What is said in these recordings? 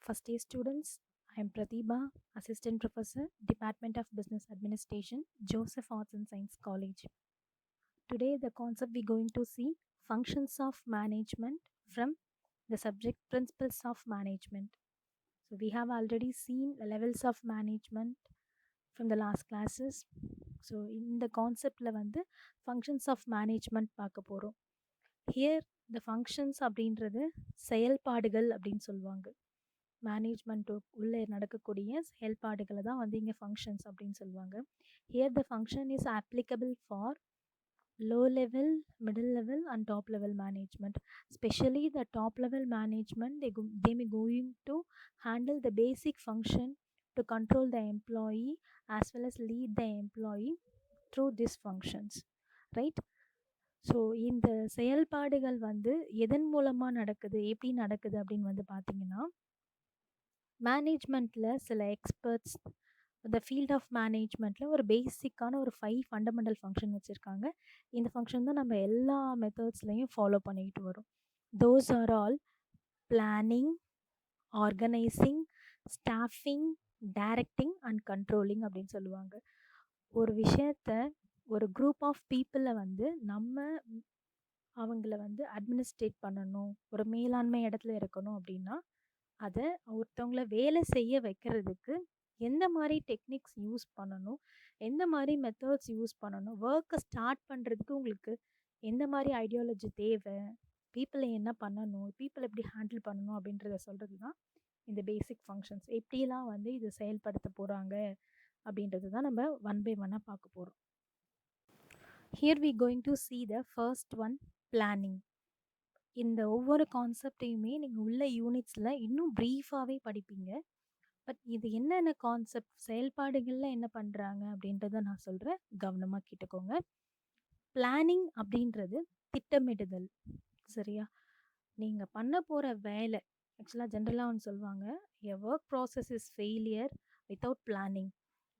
First year students, I am Pratibha, Assistant Professor, Department of Business Administration, Joseph Arts and Science College. Today, the concept we're going to see functions of management from the subject principles of management. So, we have already seen the levels of management from the last classes. So இந்த கான்செப்டில் வந்து functions of management பார்க்க போகிறோம். Here the functions அப்படின்றது செயல்பாடுகள் அப்படின்னு சொல்லுவாங்க. Management உள்ளே நடக்கக்கூடிய செயல்பாடுகளை தான் வந்து இங்கே ஃபங்க்ஷன்ஸ் அப்படின்னு சொல்லுவாங்க. Here the function is applicable for low level, middle level and top level management. Especially the top level management, they may going to handle the basic function to control the employee as well as lead the employee through these functions, right? So இந்த செயல்பாடுகள் வந்து எதன் மூலமாக நடக்குது, எப்படி நடக்குது அப்படின்னு வந்து பார்த்தீங்கன்னா, மேனேஜ்மெண்ட்டில் சில எக்ஸ்பர்ட்ஸ் இந்த ஃபீல்ட் ஆஃப் மேனேஜ்மெண்ட்டில் ஒரு பேசிக்கான ஒரு 5 ஃபண்டமெண்டல் ஃபங்க்ஷன் வச்சுருக்காங்க. இந்த ஃபங்க்ஷன் தான் நம்ம எல்லா மெத்தட்ஸ்லையும் ஃபாலோ பண்ணிக்கிட்டு வரோம். Those are all planning, organising, staffing, directing and controlling அப்படின்னு சொல்லுவாங்க. ஒரு விஷயத்த ஒரு குரூப் ஆஃப் பீப்புளை வந்து நம்ம அவங்கள வந்து அட்மினிஸ்ட்ரேட் பண்ணணும், ஒரு மேலாண்மை இடத்துல இருக்கணும் அப்படின்னா, அதை ஒருத்தவங்கள வேலை செய்ய வைக்கிறதுக்கு எந்த மாதிரி டெக்னிக்ஸ் யூஸ் பண்ணணும், எந்த மாதிரி மெத்தட்ஸ் யூஸ் பண்ணணும், ஒர்க்கை ஸ்டார்ட் பண்ணுறதுக்கு உங்களுக்கு எந்த மாதிரி ஐடியாலஜி தேவை, பீப்புளை என்ன பண்ணணும், பீப்புளை எப்படி ஹேண்டில் பண்ணணும் அப்படின்றத சொல்கிறது தான் இந்த பேசிக் ஃபங்க்ஷன்ஸ். எப்படிலாம் வந்து இது செயல்படுத்த போகிறாங்க அப்படின்றது தான் நம்ம ஒன் பை ஒன்னாக பார்க்க போகிறோம். Here we going to see the first one, planning. இந்த ஒவ்வொரு கான்செப்டையுமே நீங்கள் உள்ள யூனிட்ஸில் இன்னும் ப்ரீஃபாகவே படிப்பீங்க. பட் இது என்னென்ன கான்செப்ட், செயல்பாடுகளில் என்ன பண்ணுறாங்க அப்படின்றத நான் சொல்கிறேன், கவனமாக கேட்டுக்கோங்க. பிளானிங் அப்படின்றது திட்டமிடுதல், சரியா? நீங்கள் பண்ண போகிற வேலை, ஆக்சுவலாக ஜென்ரலாக ஒன்று சொல்லுவாங்க, a work process is failure without planning.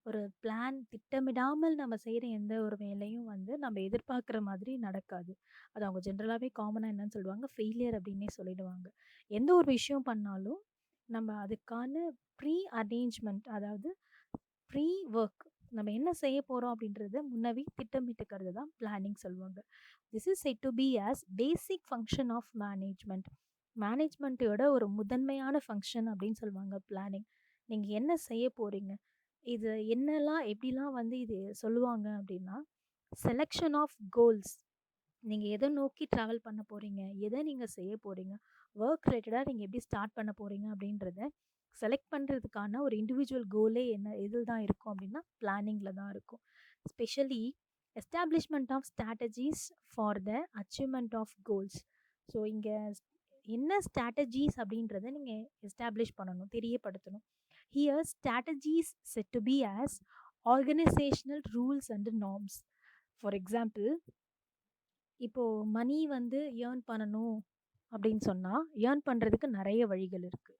ஒரு பிளான் திட்டமிடாமல் நம்ம செய்கிற எந்த ஒரு வேலையும் வந்து நம்ம எதிர்பார்க்குற மாதிரி நடக்காது. அது அவங்க ஜென்ரலாகவே காமனாக என்னன்னு சொல்லுவாங்க, ஃபெயிலியர் அப்படின்னே சொல்லிடுவாங்க. எந்த ஒரு விஷயம் பண்ணாலும் நம்ம அதுக்கான ப்ரீ அரேஞ்ச்மெண்ட், அதாவது ப்ரீ ஒர்க், நம்ம என்ன செய்ய போகிறோம் அப்படின்றத முன்னவே திட்டமிட்டுக்கிறது தான் பிளானிங் சொல்லுவாங்க. This is set to be as basic function of management. மேனேஜ்மெண்ட்டோட ஒரு முதன்மையான ஃபங்க்ஷன் அப்படின்னு சொல்லுவாங்க பிளானிங். நீங்கள் என்ன செய்ய போகிறீங்க, இது என்னெல்லாம் எப்படிலாம் வந்து இது சொல்லுவாங்க அப்படின்னா, செலெக்ஷன் ஆஃப் கோல்ஸ். நீங்கள் எதை நோக்கி ட்ராவல் பண்ண போகிறீங்க, எதை நீங்கள் செய்ய போகிறீங்க, ஒர்க் ரிலேட்டடாக நீங்கள் எப்படி ஸ்டார்ட் பண்ண போகிறீங்க அப்படின்றத செலக்ட் பண்ணுறதுக்கான ஒரு இண்டிவிஜுவல் கோலே என்ன எதில் தான் இருக்கும் அப்படின்னா பிளானிங்கில் தான் இருக்கும். Specially establishment of strategies for the achievement of goals. So இங்கே என்ன ஸ்ட்ராட்டஜிஸ் அப்படின்றத நீங்கள் எஸ்டாப்ளிஷ் பண்ணணும், தெரியப்படுத்தணும். Here, strategies said to be as organizational rules and norms. For example, இப்போது மணி வந்து ஏர்ன் பண்ணணும் அப்படின்னு சொன்னால், ஏர்ன் பண்ணுறதுக்கு நிறைய வழிகள் இருக்குது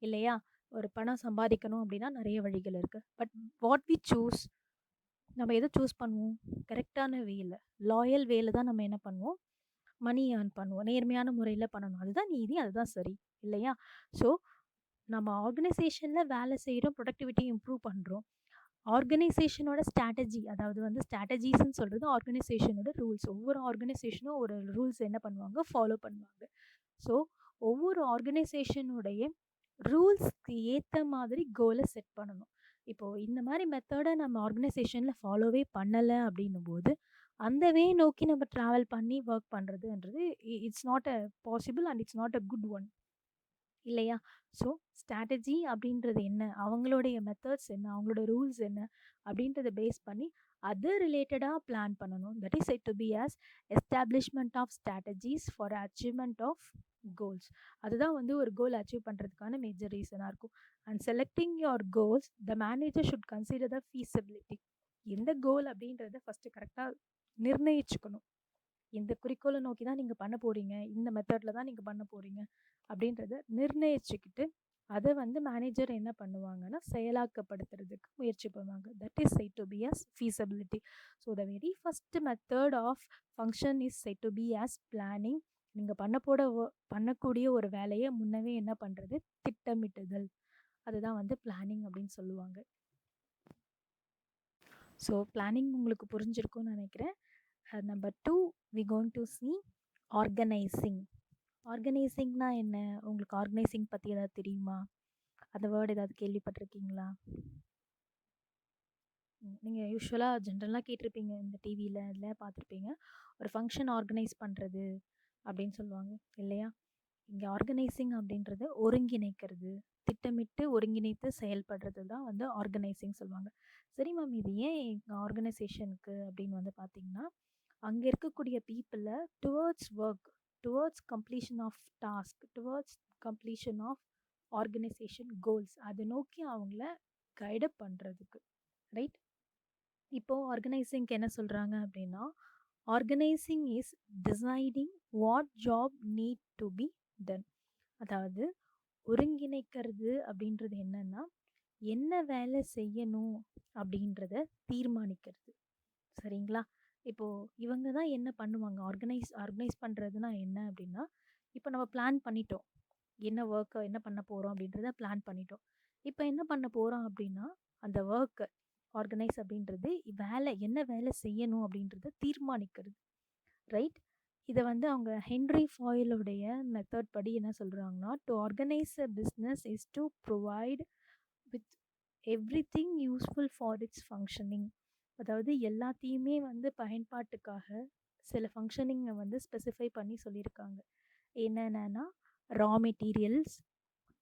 இல்லையா? ஒரு பணம் சம்பாதிக்கணும் அப்படின்னா நிறைய வழிகள் இருக்குது. பட் வாட் வி சூஸ், நம்ம எதை சூஸ் பண்ணுவோம்? கரெக்டான வேலை, லாயல் வேலை தான் நம்ம என்ன பண்ணுவோம், மணி ஏர்ன் பண்ணுவோம். நேர்மையான முறையில் பண்ணணும், அதுதான் நீதி, அதுதான் சரி இல்லையா? ஸோ நம்ம ஆர்கனைசேஷனில் வேலை செய்கிறோம், ப்ரொடக்டிவிட்டி இம்ப்ரூவ் பண்ணுறோம். ஆர்கனைசேஷனோட ஸ்ட்ராட்டஜி, அதாவது வந்து ஸ்ட்ராட்டஜிஸ்ன்னு சொல்கிறது ஆர்கனைசேஷனோட ரூல்ஸ். ஒவ்வொரு ஆர்கனைசேஷனும் ஒரு ரூல்ஸ் என்ன பண்ணுவாங்க, ஃபாலோ பண்ணுவாங்க. ஸோ ஒவ்வொரு ஆர்கனைசேஷனுடைய ரூல்ஸ்க்கு ஏற்ற மாதிரி கோலை செட் பண்ணணும். இப்போது இந்த மாதிரி மெத்தடை நம்ம ஆர்கனைசேஷனில் ஃபாலோவே பண்ணலை அப்படின்னும் போது, அந்த வே நோக்கி நம்ம ட்ராவல் பண்ணி ஒர்க் பண்ணுறதுன்றது it's not a possible and it's not a good one இல்லையா? ஸோ ஸ்ட்ராட்டஜி அப்படின்றது என்ன, அவங்களுடைய மெத்தட்ஸ் என்ன, அவங்களோட ரூல்ஸ் என்ன அப்படின்றத பேஸ் பண்ணி அது ரிலேட்டடாக பிளான் பண்ணணும். That is set to be as establishment of strategies for achievement of goals. அதுதான் வந்து ஒரு கோல் அச்சீவ் பண்ணுறதுக்கான மேஜர் ரீசனாக இருக்கும். And selecting your goals, the manager should consider the feasibility. எந்த கோல் அப்படின்றத ஃபஸ்ட்டு கரெக்டாக நிர்ணயிச்சுக்கணும். இந்த குறிக்கோளை நோக்கி தான் நீங்கள் பண்ண போகிறீங்க, இந்த மெத்தடில் தான் நீங்கள் பண்ண போகிறீங்க அப்படின்றத நிர்ணயிச்சுக்கிட்டு அதை வந்து மேனேஜர் என்ன பண்ணுவாங்கன்னா செயலாக்கப்படுத்துறதுக்கு முயற்சி பண்ணுவாங்க. That is set to be as feasibility. So the very first method of function is set to be as planning. நீங்க பண்ணக்கூடிய ஒரு வேலைய முன்னவே என்ன பண்றது? திட்டமிட்டுதல். அதுதான் வந்து பிளானிங் அப்படின்னு சொல்லுவாங்க. ஸோ பிளானிங் உங்களுக்கு புரிஞ்சிருக்கும்னு நினைக்கிறேன். Number 2 we going to see organising. ஆர்கனைசிங்னா என்ன? உங்களுக்கு ஆர்கனைசிங் பத்தி ஏதாவது தெரியுமா? அந்த வேர்ட் ஏதாவது கேள்விப்பட்டிருக்கீங்களா? நீங்க யூசுவலா ஜென்ரலா கேட்டிருப்பீங்க. இந்த டிவில அதில பார்த்துருப்பீங்க. ஒரு ஃபங்ஷன் ஆர்கனைஸ் பண்றது அப்படின்னு சொல்லுவாங்க இல்லையா? இங்க ஆர்கனைசிங் அப்படின்றது ஒருங்கிணைக்கிறது. திட்டமிட்டு ஒருங்கிணைத்து செயல்படுறது தான் வந்து ஆர்கனைசிங் சொல்லுவாங்க. சரி மேம், இது ஏன் ஆர்கனைசேஷனுக்கு அப்படின்னு வந்து பார்த்தீங்கன்னா, அங்க இருக்கக்கூடிய people towards work, towards completion of task, towards completion of organisation goals அதை நோக்கி அவங்கள கைடப் பண்றதுக்கு. ரைட்? இப்போ ஆர்கனைசிங்க்கு என்ன சொல்றாங்க அப்படின்னா, organising is deciding what job need to be done. அதாவது ஒருங்கிணைக்கிறது அப்படின்றது என்னன்னா, என்ன வேலை செய்யணும் அப்படின்றத தீர்மானிக்கிறது. சரிங்களா? இப்போ இவங்க தான் என்ன பண்ணுவாங்க, ஆர்கனைஸ் ஆர்கனைஸ் பண்றதுனா என்ன அப்படின்னா, இப்போ நம்ம பிளான் பண்ணிட்டோம். என்ன வொர்க்க என்ன பண்ண போறோம் அப்படின்றத பிளான் பண்ணிட்டோம். இப்போ என்ன பண்ண போறோம் அப்படின்னா, அந்த வொர்க்க ஆர்கனைஸ் அப்படின்றது என்ன வேலை செய்யணும் அப்படின்றத தீர்மானிக்கிறது. ரைட்? இத வந்து அவங்க ஹென்றி ஃபாயிலுடைய மெத்தட் படி என்ன சொல்றாங்கன்னா, "to organise a business is to provide with everything useful for its functioning." அதாவது எல்லாத்தையுமே வந்து பயன்பாட்டுக்காக சில ஃபங்ஷனிங்கை வந்து ஸ்பெசிஃபை பண்ணி சொல்லியிருக்காங்க. என்னென்னன்னா, raw materials,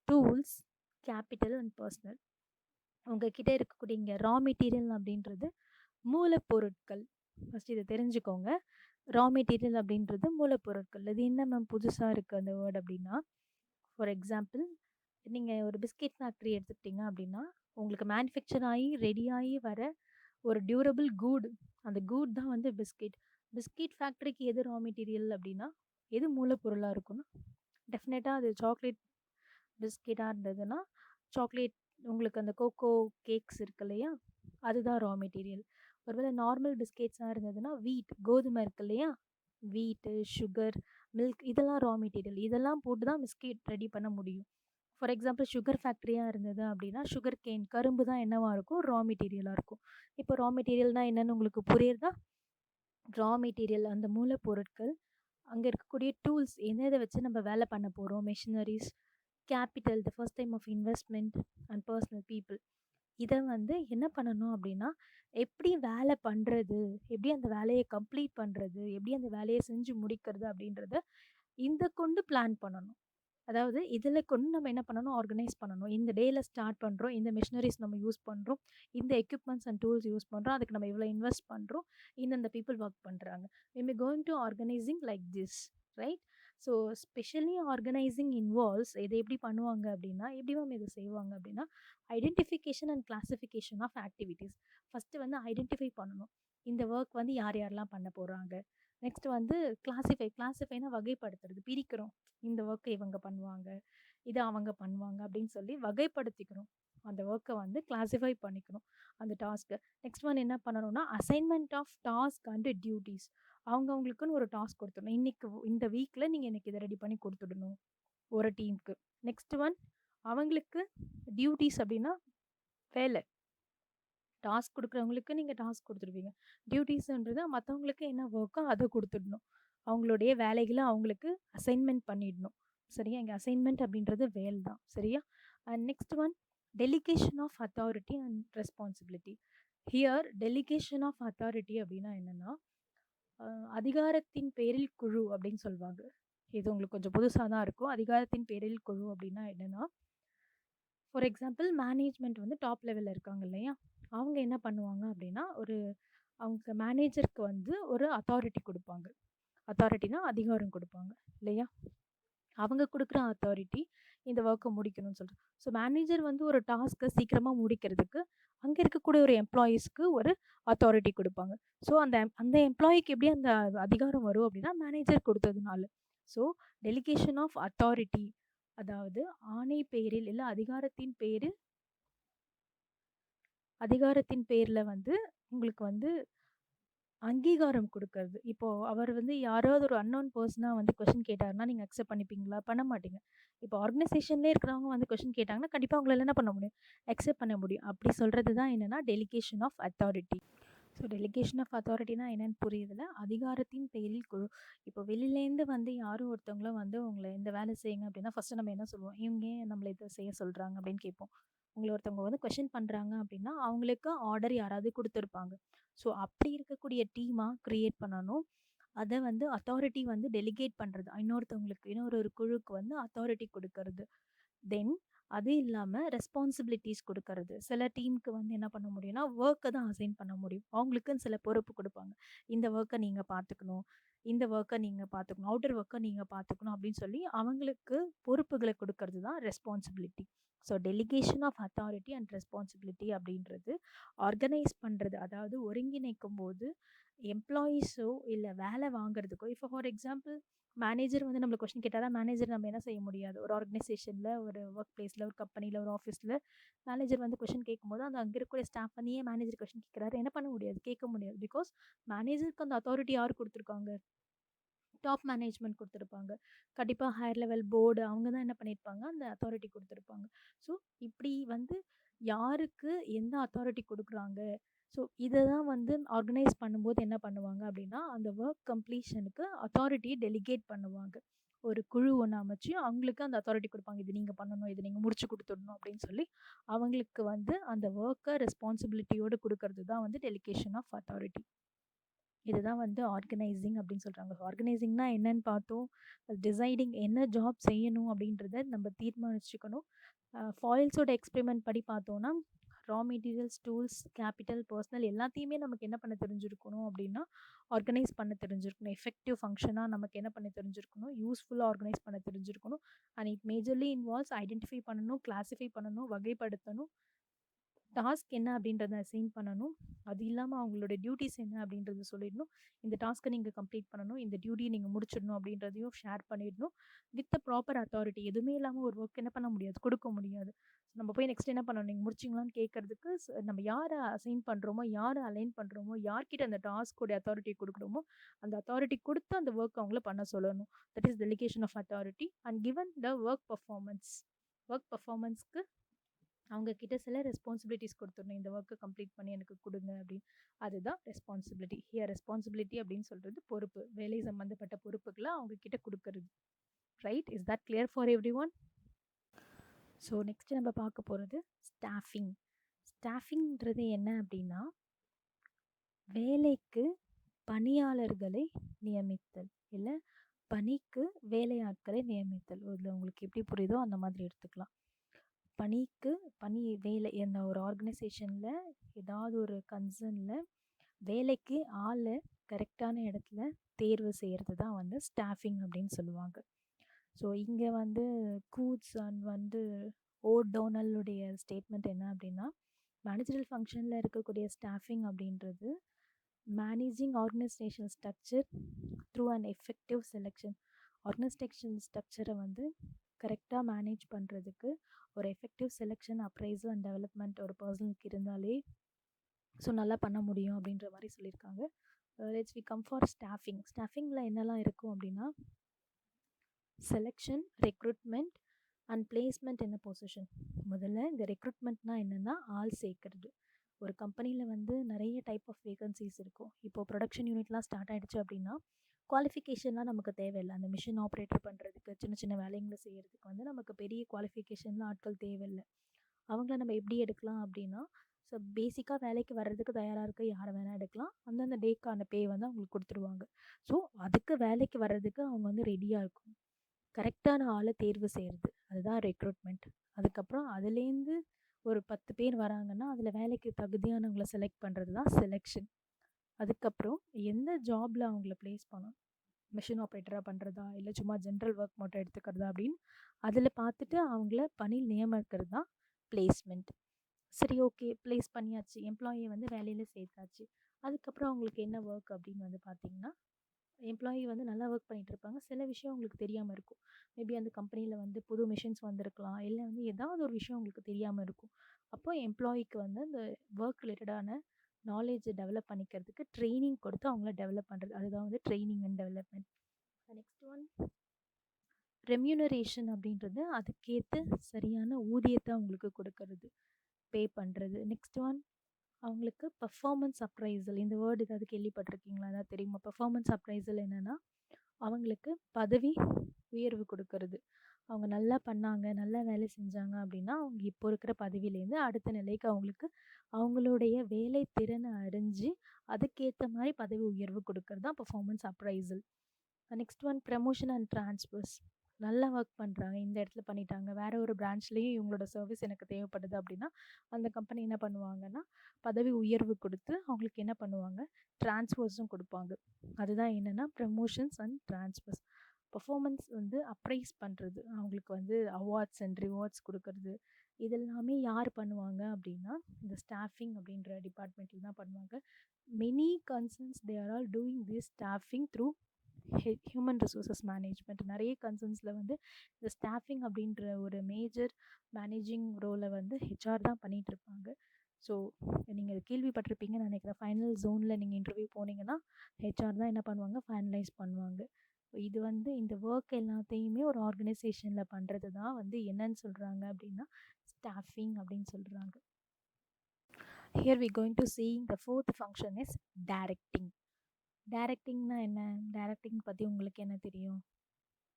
tools, capital and personnel. உங்ககிட்ட இருக்கக்கூடிய இங்கே ரா மெட்டீரியல் அப்படின்றது மூலப்பொருட்கள். ஃபஸ்ட் இதை தெரிஞ்சுக்கோங்க. ரா மெட்டீரியல் அப்படின்றது மூலப்பொருட்கள். இது என்ன மேம் புதுசாக இருக்குது அந்த வேர்ட் அப்படின்னா, ஃபார் எக்ஸாம்பிள், நீங்கள் ஒரு பிஸ்கெட் ஃபேக்ட்ரி எடுத்துக்கிட்டிங்க அப்படின்னா, உங்களுக்கு மேனுஃபேக்சர் ஆகி ரெடி ஆகி வர ஒரு டியூரபிள் கூட், அந்த கூட் தான் வந்து பிஸ்கெட். பிஸ்கெட் ஃபேக்ட்ரிக்கு எது ரா மெட்டீரியல் அப்படின்னா, எது மூலப்பொருளாக இருக்குன்னா, டெஃபினட்டாக அது சாக்லேட் பிஸ்கெட்டாக இருந்ததுன்னா, சாக்லேட் உங்களுக்கு அந்த கோகோ கேக்ஸ் இருக்கு இல்லையா, அதுதான் ரா மெட்டீரியல். ஒருவேளை நார்மல் பிஸ்கெட்ஸாக இருந்ததுன்னா, கோதுமை இருக்கு இல்லையா, வீட்டு, சுகர், மில்க் இதெல்லாம் ரா மெட்டீரியல். இதெல்லாம் போட்டு தான் பிஸ்கெட் ரெடி பண்ண முடியும். ஃபார் எக்ஸாம்பிள் சுகர் ஃபேக்ட்ரியாக இருந்தது அப்படின்னா, சுகர் கேன் கரும்பு தான் என்னவா இருக்கும், ரா மெட்டீரியலாக இருக்கும். இப்போ ரா மெட்டீரியல்னால் என்னென்னு உங்களுக்கு புரியுறதா? ரா மெட்டீரியல் அந்த மூலப்பொருட்கள், அங்கே இருக்கக்கூடிய டூல்ஸ் எதை வச்சு நம்ம வேலை பண்ண போகிறோம், machineries, capital the first time of investment and personnel people. இதை வந்து என்ன பண்ணணும் அப்படின்னா, எப்படி வேலை பண்ணுறது, எப்படி அந்த வேலையை கம்ப்ளீட் பண்ணுறது, எப்படி அந்த வேலையை செஞ்சு முடிக்கிறது அப்படின்றத இந்த கொண்டு பிளான் பண்ணணும். அதாவது இதில் கொண்டு நம்ம என்ன பண்ணணும், ஆர்கனைஸ் பண்ணணும். இந்த டேயில் ஸ்டார்ட் பண்ணுறோம், இந்த மிஷினரிஸ் நம்ம யூஸ் பண்ணுறோம், இந்த எக்யூப்மெண்ட்ஸ் அண்ட் டூல்ஸ் யூஸ் பண்ணுறோம், அதுக்கு நம்ம இவ்வளோ இன்வெஸ்ட் பண்ணுறோம், இந்தந்த பீப்புள் ஒர்க் பண்ணுறாங்க. We going to organising like this, right? So specially organising involves இதை எப்படி பண்ணுவாங்க அப்படின்னா, எப்படி மேம் இதை செய்வாங்க அப்படின்னா, identification and classification of activities. First வந்து ஐடென்டிஃபை பண்ணணும், இந்த ஒர்க் வந்து யார் யாரெல்லாம் பண்ண போகிறாங்க. நெக்ஸ்ட் வந்து கிளாஸிஃபைனா வகைப்படுத்துறது, பிரிக்கிறோம். இந்த ஒர்க்கை இவங்க பண்ணுவாங்க, இதை அவங்க பண்ணுவாங்க அப்படின்னு சொல்லி வகைப்படுத்திக்கிறோம். அந்த ஒர்க்கை வந்து கிளாஸிஃபை பண்ணிக்கணும், அந்த டாஸ்க்கை. நெக்ஸ்ட் ஒன் என்ன பண்ணணும்னா, assignment of task and duties. அவங்களுக்குன்னு ஒரு டாஸ்க் கொடுத்துடணும். இன்னைக்கு இந்த வீக்கில் நீங்கள் எனக்கு இதை ரெடி பண்ணி கொடுத்துடணும் ஒரு டீமுக்கு. நெக்ஸ்ட் ஒன் அவங்களுக்கு டியூட்டிஸ் அப்படின்னா வேலை. டாஸ்க் கொடுக்குறவங்களுக்கு நீங்கள் டாஸ்க் கொடுத்துருவீங்க. டியூட்டிஸ்ன்றது மற்றவங்களுக்கு என்ன ஒர்க்கோ அதை கொடுத்துடணும். அவங்களுடைய வேலைகளை அவங்களுக்கு அசைன்மெண்ட் பண்ணிடணும். சரியா? இங்கே அசைன்மெண்ட் அப்படின்றது வேலை தான். சரியா? And next one delegation of authority and responsibility. Here delegation of authority அப்படின்னா என்னென்னா, அதிகாரத்தின் பேரில் குழு அப்படின்னு சொல்லுவாங்க. இது உங்களுக்கு கொஞ்சம் புதுசாக தான் இருக்கும். அதிகாரத்தின் பேரில் குழு அப்படின்னா என்னென்னா, ஃபார் எக்ஸாம்பிள் மேனேஜ்மெண்ட் வந்து டாப் லெவலில் இருக்காங்க இல்லையா, அவங்க என்ன பண்ணுவாங்க அப்படின்னா, அவங்க மேனேஜருக்கு வந்து ஒரு அத்தாரிட்டி கொடுப்பாங்க. அத்தாரிட்டினா அதிகாரம் கொடுப்பாங்க இல்லையா, அவங்க கொடுக்குற அத்தாரிட்டி இந்த ஒர்க்கை முடிக்கணும்னு சொல்லிட்டு. ஸோ மேனேஜர் வந்து ஒரு டாஸ்க்கை சீக்கிரமாக முடிக்கிறதுக்கு அங்கே இருக்கக்கூடிய ஒரு எம்ப்ளாயீஸ்க்கு ஒரு அத்தாரிட்டி கொடுப்பாங்க. ஸோ அந்த அந்த எம்ப்ளாயிக்கு எப்படி அந்த அதிகாரம் வரும் அப்படின்னா, மேனேஜர் கொடுத்ததுனால. ஸோ டெலிகேஷன் ஆஃப் அத்தாரிட்டி, அதாவது ஆணை பேரில் இல்லை அதிகாரத்தின் பேரில் வந்து உங்களுக்கு வந்து அங்கீகாரம் குடுக்கறது. இப்போ அவர் வந்து யாராவது ஒரு அன்னோன் பெர்சனா வந்து கொஸ்டின் கேட்டாருன்னா, நீங்க அக்செப்ட் பண்ணிப்பீங்களா? பண்ண மாட்டீங்க. இப்போ ஆர்கனைசேஷன்லயே இருக்கிறவங்க வந்து கொஸ்டின் கேட்டாங்கன்னா, கண்டிப்பா உங்களால என்ன பண்ண முடியும்? அக்செப்ட் பண்ண முடியும். அப்படி சொல்றது தான் என்னன்னா, delegation of authority. So delegation of அத்தாரிட்டினா என்னன்னு புரியுதுல? அதிகாரத்தின் பெயரில் குழு. இப்போ வெளியிலேருந்து வந்து யாரோ ஒருத்தவங்களும் வந்து உங்கள இந்த வேலை செய்யுங்க அப்படின்னா, ஃபர்ஸ்ட்டு நம்ம என்ன சொல்லுவோம்? இவங்க ஏன் நம்மள இத செய்ய சொல்றாங்க? அப்படின்னு கேட்போம். உங்கள ஒருத்தவங்க வந்து கொஸ்டின் பண்றாங்க அப்படின்னா, அவங்களுக்கு ஆர்டர் யாராவது குடுத்துருப்பாங்க. ஸோ அப்படி இருக்கக்கூடிய டீமா கிரியேட் பண்ணணும். அத வந்து அத்தாரிட்டி வந்து டெலிகேட் பண்றது. இன்னொருத்தவங்களுக்கு இன்னொரு ஒரு குழுக்கு வந்து அத்தாரிட்டி குடுக்கறது. தென் அது இல்லாம ரெஸ்பான்சிபிலிட்டீஸ் குடுக்கறது. சில டீமுக்கு வந்து என்ன பண்ண முடியும்னா, வொர்க்க தான் அசைன் பண்ண முடியும். அவங்களுக்குன்னு சில பொறுப்பு குடுப்பாங்க. இந்த வொர்க்க நீங்க பார்த்துக்கணும். இந்த வொர்க்க நீங்க பார்த்துக்கணும். அவுட்டர் வொர்க்க நீங்க பார்த்துக்கணும் அப்படின்னு சொல்லி அவங்களுக்கு பொறுப்புகள குடுக்கறது தான் responsibility. So delegation of authority and responsibility அப்படின்றது ஆர்கனைஸ் பண்றது. அதாவது ஒருங்கிணைக்கும்போது எம்ப்ளாயீஸோ இல்ல வேலை வாங்குறதுக்கோ இப்போ ஃபார் எக்ஸாம்பிள் மேனேஜர் வந்து நம்மள கொஸ்டின் கேட்டா தான் மேனேஜர் நம்ம என்ன செய்ய முடியாது. ஒரு ஆர்கனைசேஷன்ல, ஒரு வொர்க் பிளேஸ்ல, ஒரு கம்பெனில, ஒரு ஆஃபீஸ்ல மேனேஜர் வந்து கொஸ்டின் கேட்கும்போது, அந்த அங்க இருக்கக்கூடிய ஸ்டாஃப் வந்து ஏன் மேனேஜர் கொஸ்டின் கேட்குறாரு? என்ன பண்ண முடியாது, கேட்க முடியாது. பிகாஸ் மேனேஜருக்கு அந்த அத்தாரிட்டி யார் குடுத்துருக்காங்க? டாப் மேனேஜ்மெண்ட் குடுத்துருப்பாங்க. கண்டிப்பா ஹையர் லெவல் போர்டு அவங்க தான் என்ன பண்ணியிருப்பாங்க, அந்த அத்தாரிட்டி குடுத்துருப்பாங்க. ஸோ, இப்படி வந்து யாருக்கு எந்த அத்தாரிட்டி குடுக்குறாங்க? ஸோ, இத தான் வந்து ஆர்கனைஸ் பண்ணும்போது என்ன பண்ணுவாங்க அப்படின்னா, அந்த வொர்க் கம்ப்ளீஷனுக்கு அத்தாரிட்டிய டெலிகேட் பண்ணுவாங்க. ஒரு குழு ஒண்ணு அமைச்சு, அவங்களுக்கு அந்த அத்தாரிட்டி குடுப்பாங்க. இது நீங்க பண்ணணும், இது நீங்க முடிச்சு குடுத்துடணும் அப்படின்னு சொல்லி, அவங்களுக்கு வந்து அந்த வொர்க்க ரெஸ்பான்சிபிலிட்டியோட குடுக்கறது தான் வந்து டெலிகேஷன் ஆஃப் அத்தாரிட்டி. இதுதான் வந்து ஆர்கனைசிங் அப்படின்னு சொல்றாங்க. ஆர்கனைசிங்னா என்னன்னு பார்த்தோம். டிசைடிங் என்ன ஜாப் செய்யணும் அப்படின்றத நம்ம தீர்மானிச்சுக்கணும். ஃபாயில்ஸோட எக்ஸ்பெரிமெண்ட் படி பார்த்தோம்னா, raw materials, tools, capital, personnel எல்லாத்தையுமே நமக்கு என்ன பண்ண தெரிஞ்சிருக்கணும் அப்படின்னா, ஆர்கனைஸ் பண்ண தெரிஞ்சிருக்கணும். எஃபெக்டிவ் ஃபங்ஷனா நமக்கு என்ன பண்ண தெரிஞ்சிருக்கணும், யூஸ்ஃபுல்லா ஆர்கனைஸ் பண்ண தெரிஞ்சிருக்கணும். And it majorly involves identify பண்ணணும், கிளாசிஃபை பண்ணணும், வகைப்படுத்தணும். டாஸ்க் என்ன அப்படின்றத அசைன் பண்ணணும். அது இல்லாம அவங்களோட டியூட்டீஸ் என்ன அப்படின்றத சொல்லிடணும். இந்த டாஸ்க்க நீங்க கம்ப்ளீட் பண்ணணும். இந்த டியூட்டிய நீங்க முடிச்சிடணும் அப்படின்றதையும் ஷேர் பண்ணிடணும். With proper authority. எதுவுமே இல்லாம ஒரு ஒர்க் என்ன பண்ண முடியாது, குடுக்க முடியாது. நம்ம போய் நெக்ஸ்ட் என்ன பண்ணணும், நீங்க முடிச்சீங்களான்னு கேட்கறதுக்கு நம்ம யார அசைன் பண்றோமோ, யார அலைன் பண்றோமோ, யார்கிட்ட அந்த டாஸ்க்கோட அத்தாரிட்டிய குடுக்குறோமோ, அந்த அத்தாரிட்டி குடுத்து அந்த ஒர்க் அவங்கள பண்ண சொல்லணும். That is delegation of authority and given the work performance. Work பெர்ஃபார்மன்ஸ்க்கு அவங்க கிட்ட சில ரெஸ்பான்சிபிலிட்டீஸ் குடுத்துடணும். இந்த ஒர்க்க கம்ப்ளீட் பண்ணி எனக்கு குடுங்க அப்படின்னு. அதுதான் ரெஸ்பான்சிபிலிட்டி. ஹியர் ரெஸ்பான்சிபிலிட்டி அப்படின்னு சொல்றது பொறுப்பு. வேலை சம்மந்தப்பட்ட பொறுப்புகள அவங்க கிட்ட குடுக்கறது. Right? Is that clear for everyone? So next நம்ம பார்க்க போறது ஸ்டாஃபிங். ஸ்டாஃபிங்ன்றது என்ன அப்படின்னா, வேலைக்கு பணியாளர்களை நியமித்தல். இல்ல பணிக்கு வேலையாட்களை நியமித்தல். இதுல உங்களுக்கு எப்படி புரியுதோ அந்த மாதிரி எடுத்துக்கலாம். பணிக்கு பணி வேலை என்ன ஒரு ஆர்கனைசேஷன்ல ஏதாவது ஒரு கன்சர்ன்ல வேலைக்கு ஆள கரெக்டான இடத்துல தேர்வு செய்யறது தான் வந்து ஸ்டாஃபிங் அப்படின்னு சொல்லுவாங்க. ஸோ இங்க வந்து கூட்ஸ் அண்ட் வந்து ஓடோனலுடைய ஸ்டேட்மெண்ட் என்ன அப்படின்னா, மேனேஜரல் ஃபங்க்ஷனில் இருக்கக்கூடிய ஸ்டாஃபிங் அப்படின்றது managing organisation structure through and effective selection. Organisation ஸ்ட்ரக்சரை வந்து கரெக்டாக மேனேஜ் பண்ணுறதுக்கு ஒரு effective selection, appraisal and development ஒரு பர்சனுக்கு இருந்தாலே ஸோ நல்லா பண்ண முடியும் அப்படின்ற மாதிரி சொல்லியிருக்காங்க. Let's we come for staffing. ஸ்டாஃபிங்கில் என்னெல்லாம் இருக்கும் அப்படின்னா, selection, recruitment and placement in a position. முதல்ல இந்த ரெக்ரூட்மெண்ட்னா என்னென்னா ஆள் சேர்க்கறது. ஒரு கம்பெனியில் வந்து நிறைய டைப் ஆஃப் வேகன்சிஸ் இருக்கும். இப்போது ப்ரொடக்ஷன் யூனிட்லாம் ஸ்டார்ட் ஆகிடுச்சு அப்படின்னா குவாலிஃபிகேஷன்லாம் நமக்கு தேவையில்லை. அந்த மிஷின் ஆப்ரேட்டர் பண்ணுறதுக்கு, சின்ன சின்ன வேலைங்களை செய்கிறதுக்கு வந்து நமக்கு பெரிய குவாலிஃபிகேஷன்லாம் ஆட்கள் தேவையில்லை. அவங்கள நம்ம எப்படி எடுக்கலாம் அப்படின்னா, ஸோ பேசிக்காக வேலைக்கு வர்றதுக்கு தயாராக இருக்க யாரை வேணால் எடுக்கலாம். அந்தந்த டேக்கான பே வந்து அவங்களுக்கு கொடுத்துருவாங்க. ஸோ அதுக்கு வேலைக்கு வர்றதுக்கு அவங்க வந்து ரெடியாக இருக்கணும். கரெக்டான ஆளை தேர்வு செய்கிறது அதுதான் ரெக்ரூட்மெண்ட். அதுக்கப்புறம் அதுலேருந்து ஒரு 10 பேர் வராங்கன்னா அதில் வேலைக்கு தகுதியானவங்களை செலக்ட் பண்ணுறது தான் செலெக்ஷன். அதுக்கப்புறம் எந்த ஜாபில் அவங்கள ப்ளேஸ் பண்ணணும், மிஷின் ஆப்ரேட்டராக பண்ணுறதா இல்லை சும்மா ஜென்ரல் ஒர்க் மட்டும் எடுத்துக்கிறதா அப்படின்னு அதில் பார்த்துட்டு அவங்கள பணியில் நியமிக்கிறது தான் பிளேஸ்மெண்ட். சரி, ஓகே, ப்ளேஸ் பண்ணியாச்சு, எம்ப்ளாயியை வந்து வேலையில் சேர்த்தாச்சு. அதுக்கப்புறம் அவங்களுக்கு என்ன ஒர்க் அப்படின்னு வந்து பார்த்தீங்கன்னா, எம்ப்ளாயி வந்து நல்லா ஒர்க் பண்ணிகிட்டு இருப்பாங்க. சில விஷயம் அவங்களுக்கு தெரியாமல் இருக்கும். மேபி அந்த கம்பெனியில் வந்து புது மிஷின்ஸ் வந்திருக்கலாம், இல்லை வந்து ஏதாவது ஒரு விஷயம் அவங்களுக்கு தெரியாமல் இருக்கும். அப்போ எம்ப்ளாயிக்கு வந்து அந்த ஒர்க் ரிலேட்டடான நாலேஜை டெவலப் பண்ணிக்கிறதுக்கு ட்ரைனிங் கொடுத்து அவங்கள டெவலப் பண்ணுறது. அதுதான் வந்து training and development. Next one remuneration அப்படின்றது அதுக்கேற்ற சரியான ஊதியத்தை அவங்களுக்கு கொடுக்கறது, பே பண்ணுறது. நெக்ஸ்ட் ஒன் அவங்களுக்கு பெர்ஃபார்மன்ஸ் அப்ரைசல். இந்த வேர்டு ஏதாவது கேள்விப்பட்டிருக்கீங்களா? அதாவது தெரியுமா? பெர்ஃபார்மன்ஸ் அப்ரைசல் என்னென்னா அவங்களுக்கு பதவி உயர்வு கொடுக்கறது. அவங்க நல்லா பண்ணாங்க, நல்லா வேலை செஞ்சாங்க அப்படின்னா அவங்க இப்போ இருக்கிற பதவியிலேருந்து அடுத்த நிலைக்கு அவங்களுக்கு அவங்களுடைய வேலை திறனை அறிஞ்சு அதுக்கேற்ற மாதிரி பதவி உயர்வு கொடுக்கறது தான் performance appraisal. Next one promotion and transfers. நல்லா ஒர்க் பண்ணுறாங்க, இந்த இடத்துல பண்ணிட்டாங்க, வேறு ஒரு பிரான்ச்லேயும் இவங்களோட சர்வீஸ் எனக்கு தேவைப்படுது அப்படின்னா அந்த கம்பெனி என்ன பண்ணுவாங்கன்னா பதவி உயர்வு கொடுத்து அவங்களுக்கு என்ன பண்ணுவாங்க, ட்ரான்ஸ்ஃபர்ஸும் கொடுப்பாங்க. அதுதான் என்னென்னா ப்ரமோஷன்ஸ் அண்ட் ட்ரான்ஸ்ஃபர்ஸ். பர்ஃபார்மன்ஸ் வந்து அப்ரைஸ் பண்ணுறது, அவங்களுக்கு வந்து அவார்ட்ஸ் அண்ட் ரிவார்ட்ஸ் கொடுக்கறது, இது எல்லாமே யார் பண்ணுவாங்க அப்படின்னா இந்த ஸ்டாஃபிங் அப்படின்ற டிபார்ட்மெண்ட்டில் தான் பண்ணுவாங்க. Many concerns they are all doing this staffing through human resources management. நிறைய கன்சர்ன்ஸில் வந்து இந்த ஸ்டாஃபிங் அப்படின்ற ஒரு மேஜர் மேனேஜிங் ரோலை வந்து ஹெச்ஆர் தான் பண்ணிகிட்ருப்பாங்க. ஸோ நீங்கள் கேள்விப்பட்டிருப்பீங்கன்னு நினைக்கிறேன், ஃபைனல் ஜோனில் நீங்கள் இன்டர்வியூ போனீங்கன்னா ஹெச்ஆர் தான் என்ன பண்ணுவாங்க, ஃபைனலைஸ் பண்ணுவாங்க. இது வந்து இந்த ஒர்க் எல்லாத்தையுமே ஒரு ஆர்கனைசேஷனில் பண்ணுறது தான் வந்து என்னன்னு சொல்கிறாங்க அப்படின்னா ஸ்டாஃபிங் அப்படின்னு சொல்கிறாங்க. Here we going to see the fourth function is directing. டைரக்டிங்னா என்ன? டைரக்டிங் பற்றி உங்களுக்கு என்ன தெரியும்?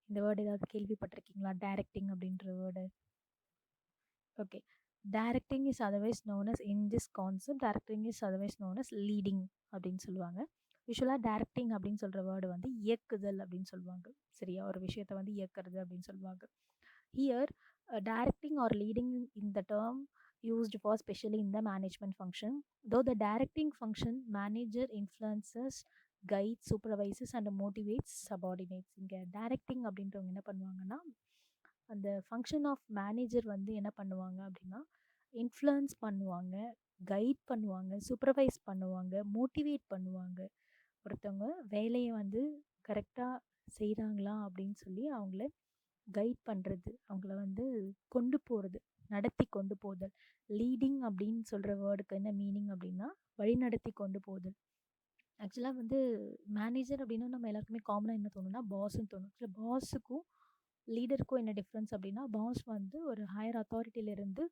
இந்த வேர்டு ஏதாவது கேள்விப்பட்டிருக்கீங்களா? டைரக்டிங் அப்படின்ற word. Okay, directing is otherwise known as, in this concept directing is otherwise known as leading அப்படின்னு சொல்லுவாங்க. யூஸ்வலாக டைரக்டிங் அப்படின்னு சொல்கிற வேர்டு வந்து இயக்குதல் அப்படின்னு சொல்லுவாங்க. சரியா, ஒரு விஷயத்தை வந்து இயக்கிறது அப்படின்னு சொல்லுவாங்க. Here directing or leading in the term used for especially in the management function. Though the directing function, manager influences, guides, supervises and motivates subordinates. இங்கே டைரக்டிங் அப்படின்றவங்க என்ன பண்ணுவாங்கன்னா அந்த ஃபங்க்ஷன் ஆஃப் மேனேஜர் வந்து என்ன பண்ணுவாங்க அப்படின்னா இன்ஃப்ளூயன்ஸ் பண்ணுவாங்க, கைட் பண்ணுவாங்க, சூப்பர்வைஸ் பண்ணுவாங்க, மோட்டிவேட் பண்ணுவாங்க. ஒருத்தவங்க வேலையை வந்து கரெக்டாக செய்கிறாங்களா அப்படின்னு சொல்லி அவங்கள கைட் பண்ணுறது, அவங்கள வந்து கொண்டு போகிறது, நடத்தி கொண்டு போதல். லீடிங் அப்படின்னு சொல்கிற வேர்டுக்கு என்ன மீனிங் அப்படின்னா வழிநடத்தி கொண்டு போதல். ஆக்சுவலாக வந்து மேனேஜர் அப்படின்னா நம்ம எல்லாருக்குமே காமனாக என்ன தோணுன்னா பாஸ்ன்னு தோணும். ஆக்சுவலாக பாஸுக்கும் லீடருக்கும் என்ன டிஃப்ரென்ஸ் அப்படின்னா பாஸ் வந்து ஒரு ஹையர் அத்தாரிட்டியிலேருந்து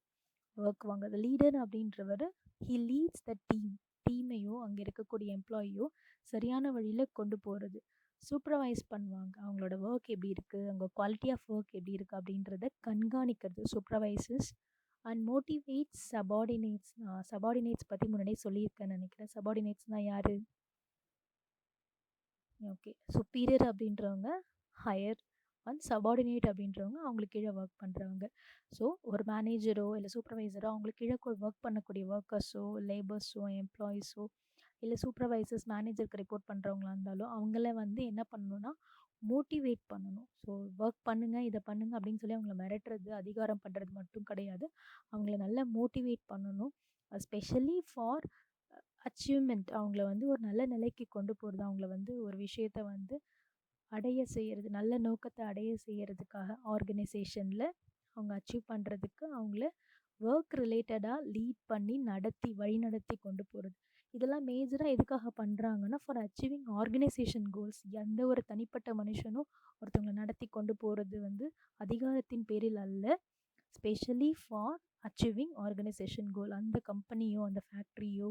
ஒர்க் வாங்குறது. லீடர் அப்படின்றவர் ஹி லீட்ஸ் த டீமையோ அங்கே இருக்கக்கூடிய எம்ப்ளாயியோ சரியான வழியில் கொண்டு போகிறது. சூப்பர்வைஸ் பண்ணுவாங்க, அவங்களோட ஒர்க் எப்படி இருக்குது, அவங்க குவாலிட்டி ஆஃப் ஒர்க் எப்படி இருக்குது அப்படின்றத கண்காணிக்கிறது supervisors. And motivates subordinates. Subordinates பற்றி முன்னாடியே சொல்லியிருக்கேன்னு நினைக்கிறேன். சபார்டினேட்ஸ்னால் யார்? ஓகே, சுப்பீரியர் அப்படின்றவங்க ஹையர், அண்ட் சபார்டினேட் அப்படின்றவங்க அவங்களுக்கு கீழே ஒர்க் பண்ணுறவங்க. ஸோ ஒரு மேனேஜரோ இல்லை சூப்பர்வைசரோ அவங்களுக்கு கீழே ஒர்க் பண்ணக்கூடிய ஒர்க்கர்ஸோ லேபர்ஸோ எம்ப்ளாயீஸோ இல்லை சூப்பர்வைசர்ஸ் மேனேஜருக்கு ரிப்போர்ட் பண்ணுறவங்களா இருந்தாலும் அவங்கள வந்து என்ன பண்ணணும்னா மோட்டிவேட் பண்ணணும். ஸோ ஒர்க் பண்ணுங்கள், இதை பண்ணுங்கள் அப்படின்னு சொல்லி அவங்கள மிரட்டுறது, அதிகாரம் பண்ணுறது மட்டும் கிடையாது, அவங்கள நல்லா மோட்டிவேட் பண்ணணும். ஸ்பெஷலி ஃபார் அச்சீவ்மெண்ட், அவங்கள வந்து ஒரு நல்ல நிலைக்கு கொண்டு போகிறது, அவங்கள வந்து ஒரு விஷயத்தை வந்து அடைய செய்கிறது, நல்ல நோக்கத்தை அடைய செய்கிறதுக்காக ஆர்கனைசேஷனில் அவங்க அச்சீவ் பண்ணுறதுக்கு அவங்கள ஒர்க் ரிலேட்டடாக லீட் பண்ணி நடத்தி வழிநடத்தி கொண்டு போகிறது. இதெல்லாம் மேஜராக எதுக்காக பண்ணுறாங்கன்னா ஃபார் அச்சீவிங் ஆர்கனைசேஷன் கோல்ஸ். எந்த ஒரு தனிப்பட்ட மனுஷனும் ஒருத்தவங்களை நடத்தி கொண்டு போகிறது வந்து அதிகாரத்தின் பேரில் அல்ல, ஸ்பெஷலி ஃபார் அச்சீவிங் ஆர்கனைசேஷன் கோல். அந்த கம்பெனியோ அந்த ஃபேக்ட்ரியோ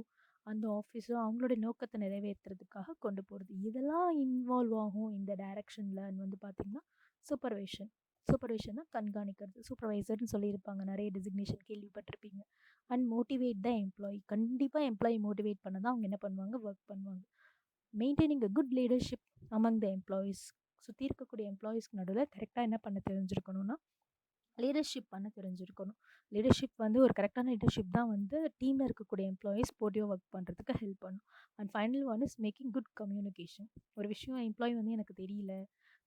அந்த ஆஃபீஸோ அவங்களோட நோக்கத்தை நிறைவேற்றுறதுக்காக கொண்டு போகிறது. இதெல்லாம் இன்வால்வ் ஆகும் இந்த டைரக்ஷனில் வந்து பார்த்திங்கன்னா சூப்பர்வைஷன். சூப்பர்வைஷன்னா கண்காணிக்கிறது, சூப்பர்வைசர்னு சொல்லியிருப்பாங்க, நிறைய டெசிக்னேஷன் கேள்விப்பட்டிருப்பீங்க. And motivate the employee. கண்டிப்பாக எம்ப்ளாயி மோட்டிவேட் பண்ண தான் அவங்க என்ன பண்ணுவாங்க, ஒர்க் பண்ணுவாங்க. Maintaining a good leadership among the employees. சுற்றி இருக்கக்கூடிய எம்ப்ளாயீஸ்க்கு நடுவில் கரெக்டாக என்ன பண்ண தெரிஞ்சிருக்கணும்னா லீடர்ஷிப் பண்ண தெரிஞ்சிருக்கணும். லீடர்ஷிப் வந்து ஒரு கரெக்டான லீடர்ஷிப் தான் வந்து டீமில் இருக்கக்கூடிய எம்ப்ளாயீஸ் போட்டியோ ஒர்க் பண்ணுறதுக்கு ஹெல்ப் பண்ணும். And final one is making good communication. ஒரு விஷயம் எம்ப்ளாயி வந்து எனக்கு தெரியல,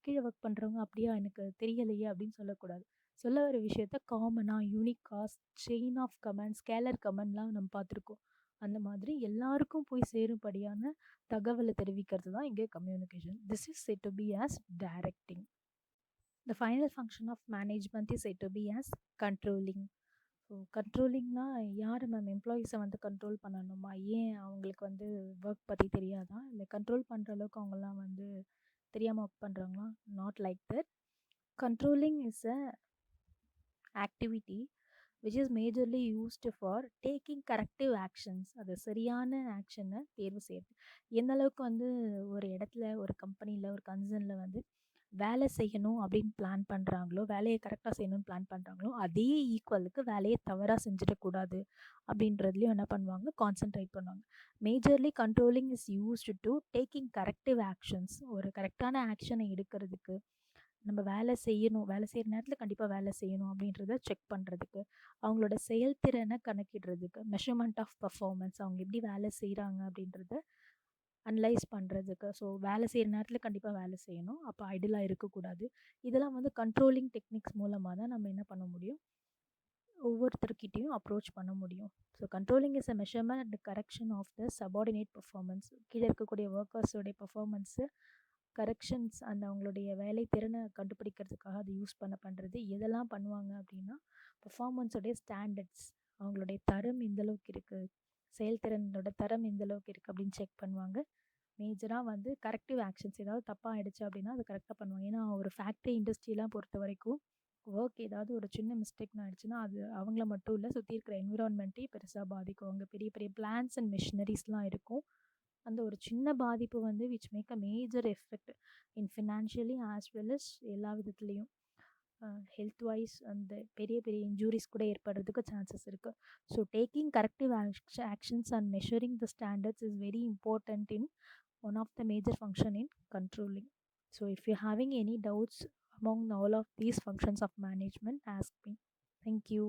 கீழே ஒர்க் பண்ணுறவங்க அப்படியா எனக்கு தெரியலையே அப்படின்னு சொல்லக்கூடாது. சொல்ல வர விஷயத்த காமனாக யூனிக்காக செயின் ஆஃப் கமெண்ட், ஸ்கேலர் கமெண்ட்லாம் நம்ம பார்த்துருக்கோம். அந்த மாதிரி எல்லாருக்கும் போய் சேரும்படியான தகவலை தெரிவிக்கிறது தான் இங்கே communication. This is said to be as directing. The final function of management is said to be as controlling. So கண்ட்ரோலிங்னா யார் மேம் எம்ப்ளாயீஸை வந்து கண்ட்ரோல் பண்ணணுமா? ஏன் அவங்களுக்கு வந்து ஒர்க் பற்றி தெரியாதா? இல்லை கண்ட்ரோல் பண்ணுற அளவுக்கு அவங்கலாம் வந்து தெரியாமல் ஒர்க் பண்ணுறாங்களா? Not like that. Controlling is a activity which is majorly used for taking corrective actions. அது சரியான ஆக்ஷனை தேர்வு செய்யுது. எந்த அளவுக்கு வந்து ஒரு இடத்துல ஒரு கம்பெனியில் ஒரு கன்சர்னில் வந்து வேலை செய்யணும் அப்படின்னு பிளான் பண்ணுறாங்களோ, வேலையை கரெக்டாக செய்யணும்னு பிளான் பண்ணுறாங்களோ, அதே ஈக்குவலுக்கு வேலையை தவறாக செஞ்சிடக்கூடாது அப்படின்றதுலையும் என்ன பண்ணுவாங்க, கான்சென்ட்ரேட் பண்ணுவாங்க. Majorly controlling is used to taking corrective actions. ஒரு கரெக்டான ஆக்ஷனை எடுக்கிறதுக்கு, நம்ம வேலை செய்யணும், வேலை செய்கிற நேரத்தில் கண்டிப்பாக வேலை செய்யணும் அப்படின்றத செக் பண்ணுறதுக்கு, அவங்களோட செயல்திறனை கணக்கிடுறதுக்கு, மெஷர்மெண்ட் ஆஃப் பர்ஃபார்மன்ஸ், அவங்க எப்படி வேலை செய்கிறாங்க அப்படின்றத அனலைஸ் பண்ணுறதுக்கு. ஸோ வேலை செய்கிற நேரத்தில் கண்டிப்பாக வேலை செய்யணும், அப்போ ஐடியலாக இருக்கக்கூடாது. இதெல்லாம் வந்து கண்ட்ரோலிங் டெக்னிக்ஸ் மூலமாக தான் நம்ம என்ன பண்ண முடியும், ஒவ்வொருத்தர்கிட்டையும் அப்ரோச் பண்ண முடியும். So controlling is a measurement and correction of the subordinate performance. கீழே இருக்கக்கூடிய ஒர்க்கர்ஸோடைய பர்ஃபார்மன்ஸு கரெக்ஷன்ஸ் அந்த அவங்களுடைய வேலை திறனை கண்டுபிடிக்கிறதுக்காக அது யூஸ் பண்ணுறது. எதெல்லாம் பண்ணுவாங்க அப்படின்னா, பர்ஃபார்மன்ஸோடைய ஸ்டாண்டர்ட்ஸ், அவங்களுடைய தரம் எந்த அளவுக்கு இருக்குது, செயல்திறனோட தரம் எந்த அளவுக்கு இருக்குது அப்படின்னு செக் பண்ணுவாங்க. மேஜராக வந்து கரெக்டிவ் ஆக்ஷன்ஸ், ஏதாவது தப்பாக ஆகிடுச்சு அப்படின்னா அது கரெக்டாக பண்ணுவாங்க. ஏன்னா ஒரு ஃபேக்ட்ரி இண்டஸ்ட்ரியெலாம் பொறுத்த வரைக்கும் ஒர்க் ஏதாவது ஒரு சின்ன மிஸ்டேக்னு ஆயிடுச்சுன்னா அது அவங்கள மட்டும் இல்லை, சுற்றி இருக்கிற என்விரான்மெண்ட்டையும் பெருசாக பாதிக்கும். அங்கே பெரிய பெரிய பிளான்ஸ் அண்ட் மிஷினரிஸ்லாம் இருக்கும். அந்த ஒரு சின்ன பாதிப்பு வந்து which make a major effect in financially as well as எல்லா விதத்துலேயும் ஹெல்த் வைஸ் அந்த பெரிய பெரிய இன்ஜூரிஸ் கூட ஏற்படுறதுக்கு சான்சஸ் இருக்குது. So taking corrective actions and measuring the standards is very important in one of the major function in controlling. So if you're having any doubts among all of these functions of management, ask me. Thank you.